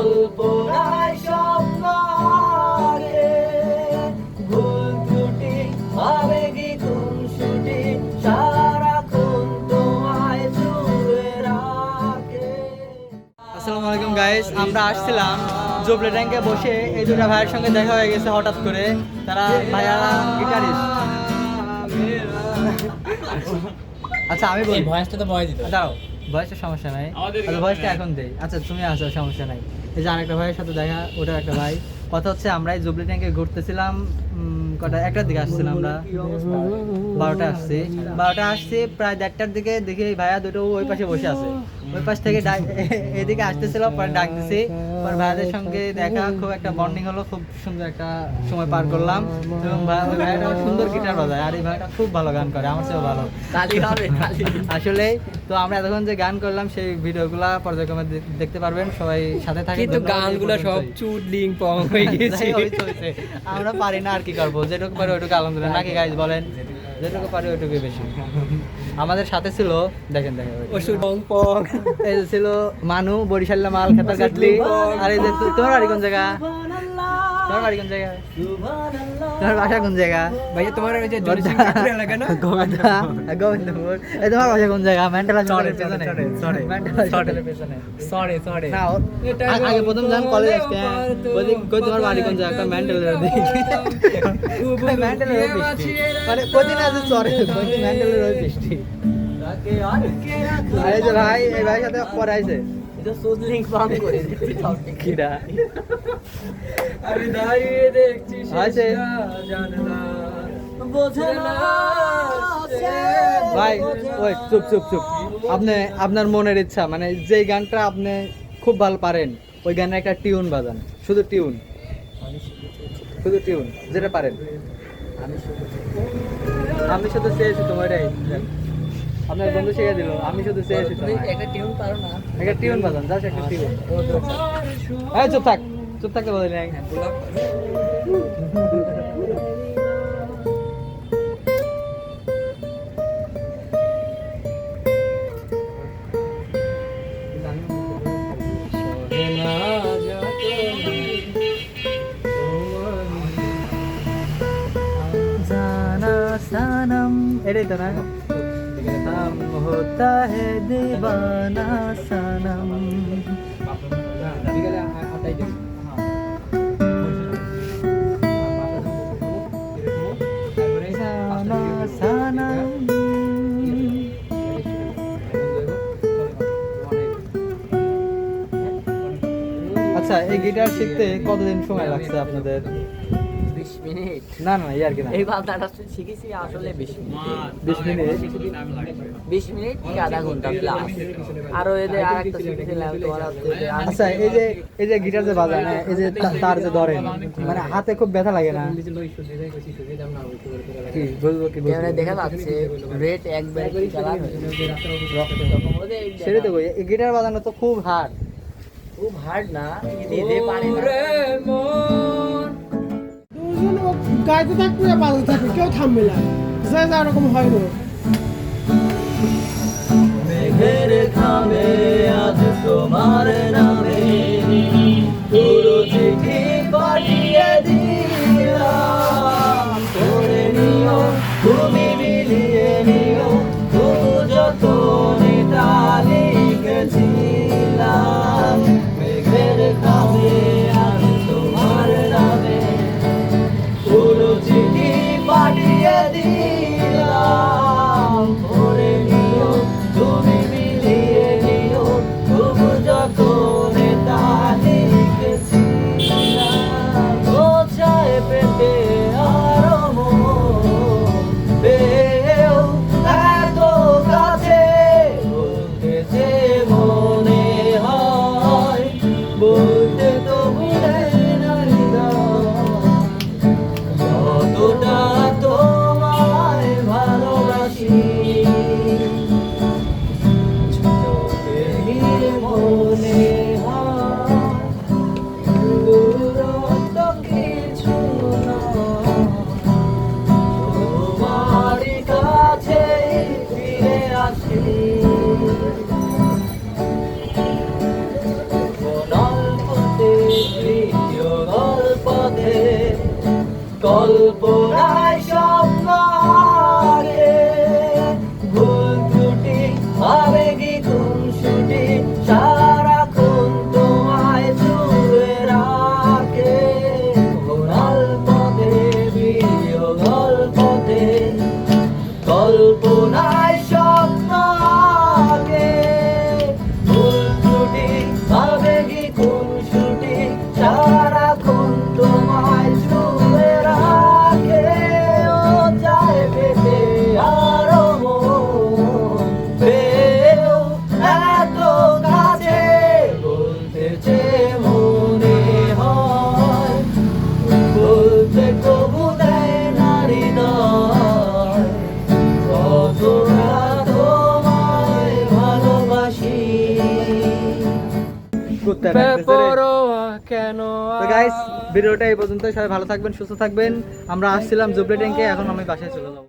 কল্পনায় স্বপ্ন আঁকে, ভুল ত্রুটি আবেগী খুনসুটি সারাক্ষণ তোমায় ছুঁয়ে রাখে। আসসালামু আলাইকুম গাইস, আমরা আসছিলাম জুবলি ট্যাঙ্কে বসে এই দুটা ভাইয়ের সঙ্গে দেখা হয়ে গেছে হঠাৎ করে। তারা ভাইয়ারা গিটারিস্ট। আচ্ছা আমি বলি ভয়েসটা তো ভয় দিতে দাও, ভয়েসের সমস্যা নাই, ভয়েসটা এখন দেই। আচ্ছা তুমি আসো, সমস্যা নাই। এই যে আরেকটা ভাইয়ের সাথে দেখা, ওটা একটা ভাই। কথা হচ্ছে আমরা এই জুবলি ট্যাঙ্কে ঘুরতেছিলাম, কটা একটার দিকে আসছিলাম আমরা, 12টা আসছি। 12টা আসছি, প্রায় 1:30টার দিকে দেখি এই ভাইয়া দুটো ওই পাশে বসে আছে। ওই পাশ থেকে এদিকে আসতেছিল, পরে ডাক দিছি। পরে ভাইয়াদের সঙ্গে দেখা, খুব একটা বন্ডিং হলো, খুব সুন্দর একটা সময় পার করলাম। এবং ওই ভাইয়াটা সুন্দর গিটার বাজায়, আর এই ভাইয়াটা খুব ভালো গান করে, আমার চেয়েও ভালো আসলে। তো আমরা এতক্ষণ যে গান করলাম সেই ভিডিওগুলা পর্যায়ক্রমে দেখতে পারবেন, সবাই সাথে থাকে। কিন্তু গানগুলো সব চুদলিং পং হয়ে গেছে। আমরা পারি না, আর কি করবো, যেটুকু পারি ওইটুকু আলহামদুলিল্লাহ, নাকি গাইজ বলেন? যেটুকু পারি ওইটুকুই বেশি। আমাদের সাথে ছিল, দেখেন এই যে ছিল মানু, বরিশাল্লা মাল খেতার কাটলি। আর এই যে তোমার বাড়ি কোন জায়গা? তোমার বাড়ি কোন জায়গা? তোমার বাসা কোন জায়গা? ভাইয়া তোমার ওই যে এলাকা না, গোবিন্দপুর। এই তোমার বাসা কোন জায়গা? মেন্টাল হাসপাতালের পেছনে। সরি সরি না আগে প্রথম যখন কলেজ আসতে কই তোমার বাড়ি কোন জায়গা? মেন্টালের দিকে। মেন্টালের বৃষ্টি মানে কদিন আছে, সরি কদিন মেন্টালের ওই বৃষ্টি। এই যে ভাই, এই ভাইয়ের সাথে পরে আইছে আমি দাঁড়িয়ে দেখছি ভাই। ওই চুপ চুপ চুপ, আপনি আপনার মনের ইচ্ছা, মানে যে গানটা আপনি খুব ভালো পারেন ওই গানের একটা টিউন বাজান, শুধু টিউন, শুধু টিউন যেটা পারেন। আমি শুধু চেয়েছি তোমারটাই, আপনার বন্ধু শিখে দিল। আমি শুধু চেয়েছি একটা টিউন পারো না? একটা টিউন বাজান, জাস্ট একটা টিউন। এই চুপ থাক, চুপ থাকতে বলি নাই। सनम एटाই তো না, हम होता है दीवाना सनम। আচ্ছা এই গিটার শিখতে কতদিন সময় লাগছে আপনাদের? 20 মিনিট। না না ইয়ার কি না, এই বাজারটা শিখেছি আসলে 20 মিনিট। 20 মিনিট 20 মিনিট কি আধা ঘন্টা প্লাস। আর এদের আরেকটা শিখেছিলাম তোমার হচ্ছে যে আচ্ছা এই যে গিটার যে বাজায় না, এই যে তার যে ধরেন, মানে হাতে খুব ব্যথা লাগে না? কি বুঝবো কি ক্যামেরা দেখা যাচ্ছে রেট একবার কি কালার সেটা তো কই, এই গিটার বাজানো তো খুব হার্ড। খুব হার্ড না, দিতে পারে না। গাইতে থাকবে, বাজতে থাকবে, কেউ থামবে না, যে যা রকম হয় না। মেঘের খামে আজ তোমার নামে পুরো চিঠি পাঠিয়ে দিলাম, করে নিও তুমি মিলিয়ে নিও তবু যত নেতা লিখেছিলাম। মেঘের খামে আজ তোমার নামে পুরো চিঠি পাঠিয়ে দিলাম, করে নিও তুমি মিলিয়ে নিও তবু যত নেতা লিখেছিলাম। বোঝায় পেটে আরো মন পেয়েও এত কাছে, বলতে যে মনে হয় বলতে তো ভুলে নাই কতটা তোমায় ভালোবাসি। মনে হয় দূরত্ব কিছু নয়, তোমার কাছে ফিরে আসি। অল্পতে কুত্তা ডাকতেছে রে। বেপরোয়া কেন তো গাইস ভিডিওটা এই পর্যন্ত, সবাই ভালো থাকবেন, সুস্থ থাকবেন। আমরা আসছিলাম জুবলি ট্যাঙ্কে, এখন আমি বাসায় চলে যাবো।